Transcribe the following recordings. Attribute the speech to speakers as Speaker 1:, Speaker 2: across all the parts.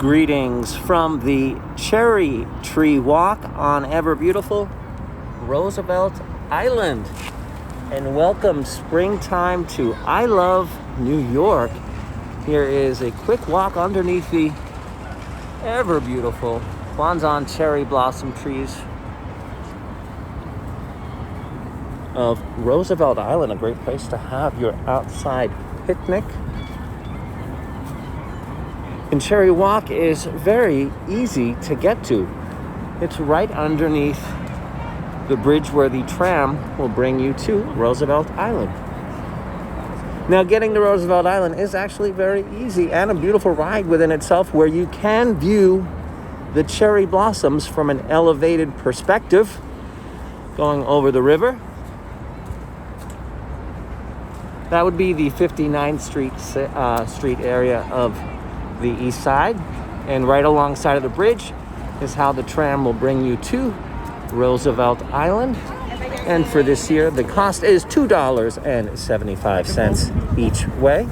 Speaker 1: Greetings from the Cherry Tree Walk on ever beautiful Roosevelt Island, and welcome springtime to I Love New York. Here is a quick walk underneath the ever beautiful Kwanzaa cherry blossom trees of Roosevelt Island, a great place to have your outside picnic. And Cherry Walk is very easy to get to. It's right underneath the bridge where the tram will bring you to Roosevelt Island. Now, getting to Roosevelt Island is actually very easy and a beautiful ride within itself, where you can view the cherry blossoms from an elevated perspective going over the river. That would be the 59th Street area of the east side, and right alongside of the bridge is how the tram will bring you to Roosevelt Island. And for this year, the cost is $2.75 each way.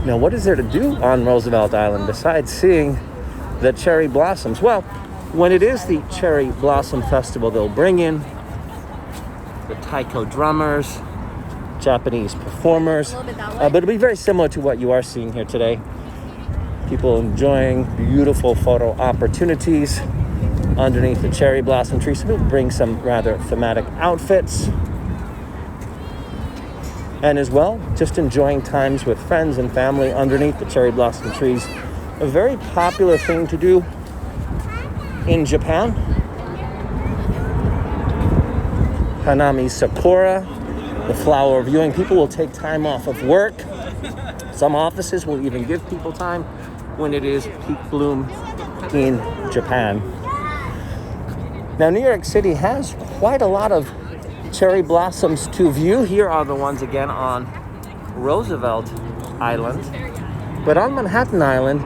Speaker 1: Now, what is there to do on Roosevelt Island besides seeing the cherry blossoms? Well, when it is the Cherry Blossom Festival, they'll bring in the taiko drummers, Japanese performers, but it'll be very similar to what you are seeing here today. People enjoying beautiful photo opportunities underneath the cherry blossom tree. So we'll bring some rather thematic outfits. And as well, just enjoying times with friends and family underneath the cherry blossom trees. A very popular thing to do in Japan. Hanami Sakura, the flower viewing. People will take time off of work. Some offices will even give people time when it is peak bloom in Japan. Now, New York City has quite a lot of cherry blossoms to view. Here are the ones again on Roosevelt Island. But on Manhattan Island,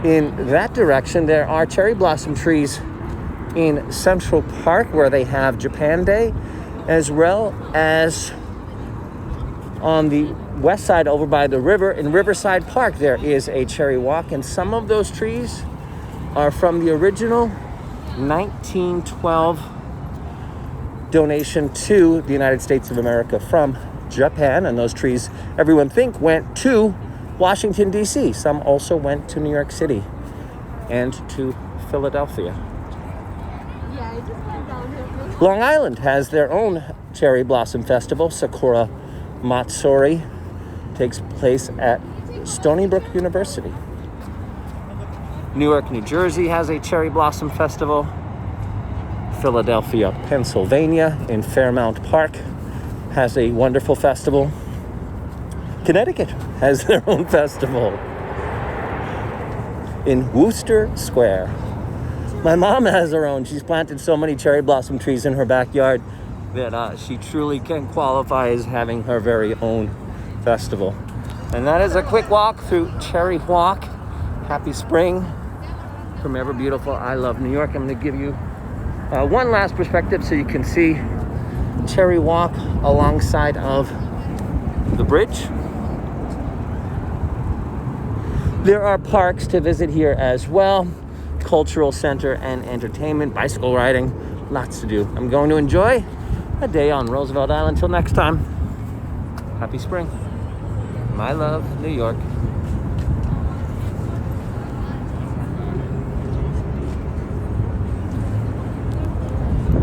Speaker 1: in that direction, there are cherry blossom trees in Central Park, where they have Japan Day, as well as on the west side over by the river in Riverside Park. There is a cherry walk, and some of those trees are from the original 1912 donation to the United States of America from Japan. And those trees, everyone went to Washington, D.C. Some also went to New York City and to Philadelphia. Long Island has their own cherry blossom festival. Sakura Matsuri takes place at Stony Brook University. Newark, New Jersey has a cherry blossom festival. Philadelphia, Pennsylvania in Fairmount Park has a wonderful festival. Connecticut has their own festival in Wooster Square. My mom has her own. She's planted so many cherry blossom trees in her backyard that she truly can qualify as having her very own festival. And that is a quick walk through Cherry Walk. Happy spring from ever beautiful I Love New York. I'm going to give you one last perspective so you can see Cherry Walk alongside of the bridge. There are parks to visit here as well. Cultural center and entertainment, bicycle riding, lots to do. I'm going to enjoy a day on Roosevelt Island. Until next time, happy spring. My love, New York.